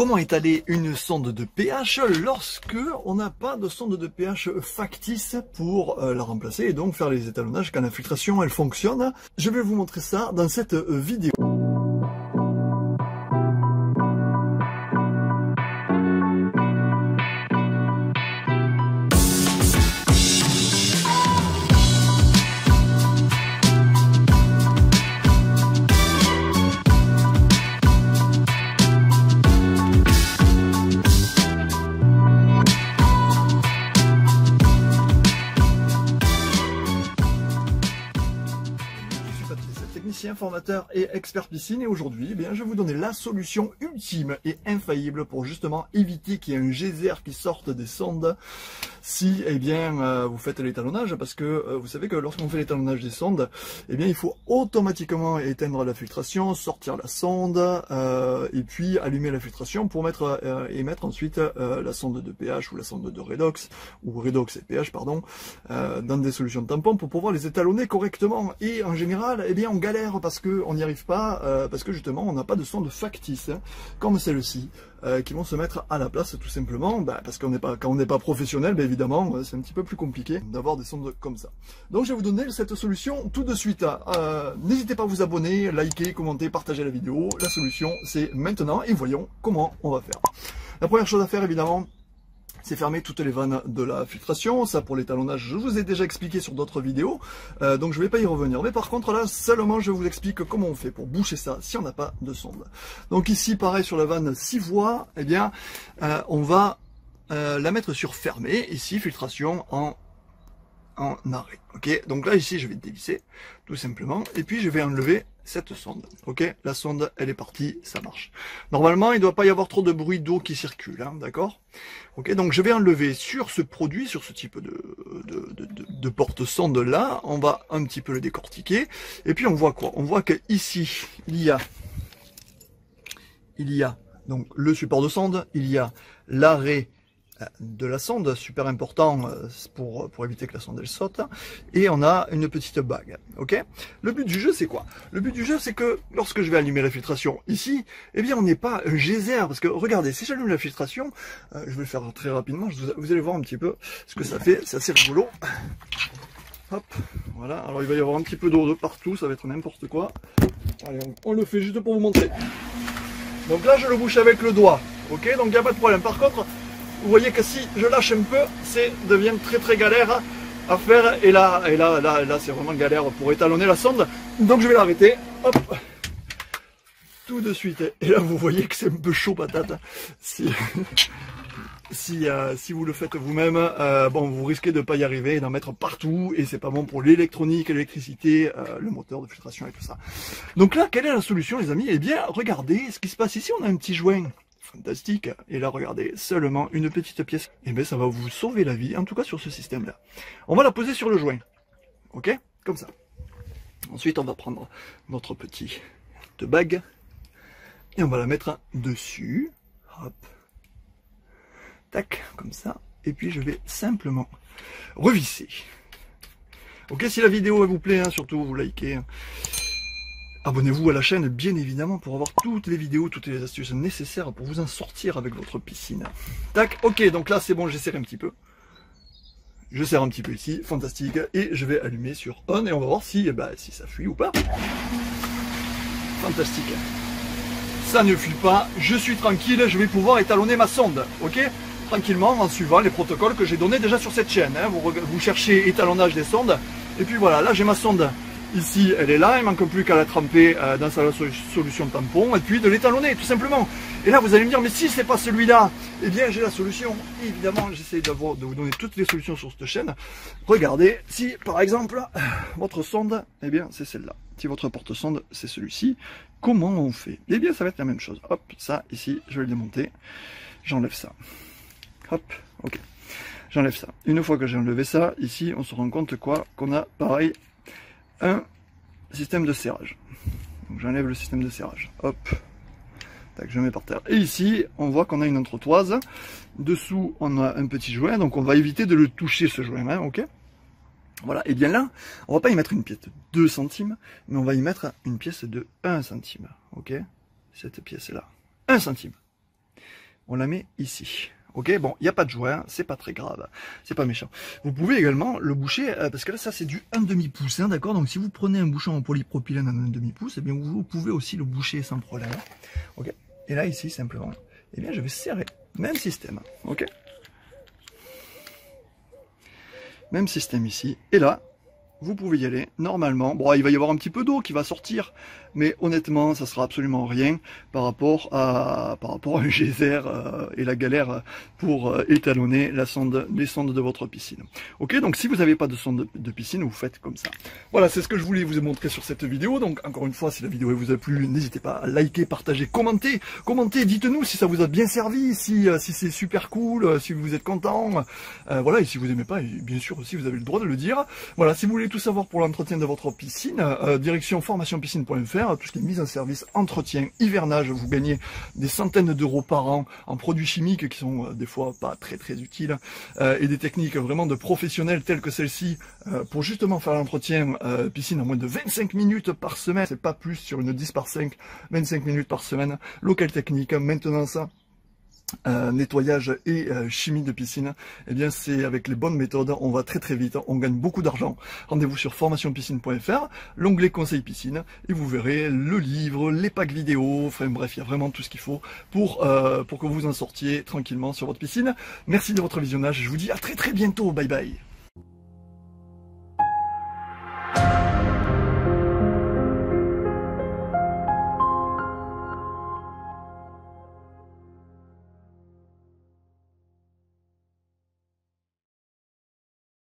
Comment étaler une sonde de pH lorsque on n'a pas de sonde de pH factice pour la remplacer et donc faire les étalonnages quand la filtration elle fonctionne? Je vais vous montrer ça dans cette vidéo. Technicien, formateur et expert piscine, et aujourd'hui eh bien, je vais vous donner la solution ultime et infaillible pour justement éviter qu'il y ait un geyser qui sorte des sondes si eh bien, vous faites l'étalonnage, parce que vous savez que lorsqu'on fait l'étalonnage des sondes, eh bien, il faut automatiquement éteindre la filtration, sortir la sonde et puis allumer la filtration pour mettre et mettre ensuite la sonde de pH ou la sonde de redox ou redox et pH pardon dans des solutions de tampons pour pouvoir les étalonner correctement. Et en général eh bien on galère parce que on n'y arrive pas parce que justement on n'a pas de sonde factice comme celle-ci qui vont se mettre à la place tout simplement parce qu'on n'est pas, quand on n'est pas professionnel évidemment c'est un petit peu plus compliqué d'avoir des sondes comme ça. Donc je vais vous donner cette solution tout de suite. N'hésitez pas à vous abonner, liker, commenter, partager la vidéo. La solution c'est maintenant et voyons comment on va faire. La première chose à faire évidemment, c'est fermer toutes les vannes de la filtration. Ça pour l'étalonnage, je vous ai déjà expliqué sur d'autres vidéos, donc je ne vais pas y revenir. Mais par contre là, seulement je vous explique comment on fait pour boucher ça si on n'a pas de sonde. Donc ici, pareil sur la vanne 6 voies, eh bien, on va la mettre sur fermé. Ici, filtration en arrêt. Ok, donc là ici, je vais dévisser tout simplement, et puis je vais enlever cette sonde. Ok, la sonde elle est partie, ça marche. Normalement il ne doit pas y avoir trop de bruit d'eau qui circule, hein, d'accord. Ok, donc je vais enlever sur ce produit, sur ce type de porte-sonde là, on va un petit peu le décortiquer, et puis on voit quoi? On voit que ici il y a donc le support de sonde, il y a l'arrêt de la sonde, super important pour éviter que la sonde elle saute, et on a une petite bague. Ok, le but du jeu c'est quoi? Le but du jeu c'est que lorsque je vais allumer la filtration ici, eh bien on n'est pas un geyser, parce que regardez, si j'allume la filtration, je vais le faire très rapidement, vous allez voir un petit peu ce que ça fait, c'est assez rigolo. Hop, voilà, alors il va y avoir un petit peu d'eau de partout, ça va être n'importe quoi. Allez, on le fait juste pour vous montrer. Donc là je le bouche avec le doigt, ok, donc il n'y a pas de problème. Par contre, vous voyez que si je lâche un peu, c'est devient très galère à faire, et là c'est vraiment galère pour étalonner la sonde. Donc je vais l'arrêter, hop, tout de suite. Et là vous voyez que c'est un peu chaud patate. Si vous le faites vous-même, bon, vous risquez de ne pas y arriver et d'en mettre partout, et c'est pas bon pour l'électronique, l'électricité, le moteur de filtration et tout ça. Donc là, quelle est la solution les amis? Eh bien, regardez ce qui se passe ici, on a un petit joint. Fantastique, et là regardez, seulement une petite pièce, et bien ça va vous sauver la vie, en tout cas sur ce système là. On va la poser sur le joint, ok, comme ça. Ensuite on va prendre notre petite bague, et on va la mettre dessus, hop, tac, comme ça, et puis je vais simplement revisser. Ok, si la vidéo vous plaît, hein, surtout vous likez, hein. Abonnez-vous à la chaîne, bien évidemment, pour avoir toutes les vidéos, toutes les astuces nécessaires pour vous en sortir avec votre piscine. Tac, ok, donc là c'est bon, j'ai serré un petit peu. Je serre un petit peu ici, fantastique, et je vais allumer sur on, et on va voir si, si ça fuit ou pas. Fantastique. Ça ne fuit pas, je suis tranquille, je vais pouvoir étalonner ma sonde, ok? Tranquillement, en suivant les protocoles que j'ai donnés déjà sur cette chaîne. Hein. Vous cherchez étalonnage des sondes, et puis voilà, là j'ai ma sonde. Ici, elle est là, il ne manque plus qu'à la tremper dans sa solution de tampon et puis de l'étalonner, tout simplement. Et là, vous allez me dire, mais si c'est pas celui-là, eh bien, j'ai la solution. Et évidemment, j'essaie de vous donner toutes les solutions sur cette chaîne. Regardez, si, par exemple, votre sonde, eh bien, c'est celle-là. Si votre porte-sonde, c'est celui-ci, comment on fait? Eh bien, ça va être la même chose. Hop, ça, ici, je vais le démonter. J'enlève ça. Hop, ok. J'enlève ça. Une fois que j'ai enlevé ça, ici, on se rend compte quoi? Qu'on a, pareil, un système de serrage. Donc j'enlève le système de serrage. Hop. Tac, je mets par terre. Et ici, on voit qu'on a une entretoise. Dessous, on a un petit joint. Donc on va éviter de le toucher ce joint, hein, ok? Voilà. Et bien là, on va pas y mettre une pièce de 2 centimes, mais on va y mettre une pièce de 1 centime. Ok? Cette pièce-là. 1 centime. on la met ici. Ok, bon, il n'y a pas de joint, c'est pas très grave, c'est pas méchant. Vous pouvez également le boucher, parce que là, ça c'est du 1/2 pouce, hein, d'accord. Donc si vous prenez un bouchon en polypropylène en 1/2 pouce, eh bien vous pouvez aussi le boucher sans problème. Ok, et là ici simplement, eh bien je vais serrer, même système, ok. Même système ici, et là, vous pouvez y aller, normalement. Bon, il va y avoir un petit peu d'eau qui va sortir, mais honnêtement, ça sera absolument rien par rapport à un geyser et la galère pour étalonner les sondes de votre piscine. Ok, donc si vous n'avez pas de sonde de piscine, vous faites comme ça. Voilà, c'est ce que je voulais vous montrer sur cette vidéo. Donc, encore une fois, si la vidéo vous a plu, n'hésitez pas à liker, partager, commenter. Commentez, dites-nous si ça vous a bien servi, si c'est super cool, si vous êtes content. Voilà, et si vous n'aimez pas, et bien sûr aussi, vous avez le droit de le dire. Voilà, si vous voulez tout savoir pour l'entretien de votre piscine, direction formationpiscine.fr. Tout ce qui est mise en service, entretien, hivernage, vous gagnez des centaines d'euros par an en produits chimiques qui sont des fois pas très utiles, et des techniques vraiment de professionnels telles que celle-ci, pour justement faire l'entretien piscine en moins de 25 minutes par semaine, c'est pas plus sur une 10 par 5, 25 minutes par semaine, local technique, maintenance, nettoyage et chimie de piscine. Eh bien c'est avec les bonnes méthodes, on va très vite, on gagne beaucoup d'argent. Rendez-vous sur formationpiscine.fr, l'onglet conseil piscine, et vous verrez le livre, les packs vidéo, enfin bref, il y a vraiment tout ce qu'il faut pour que vous en sortiez tranquillement sur votre piscine. Merci de votre visionnage, je vous dis à très bientôt, bye bye.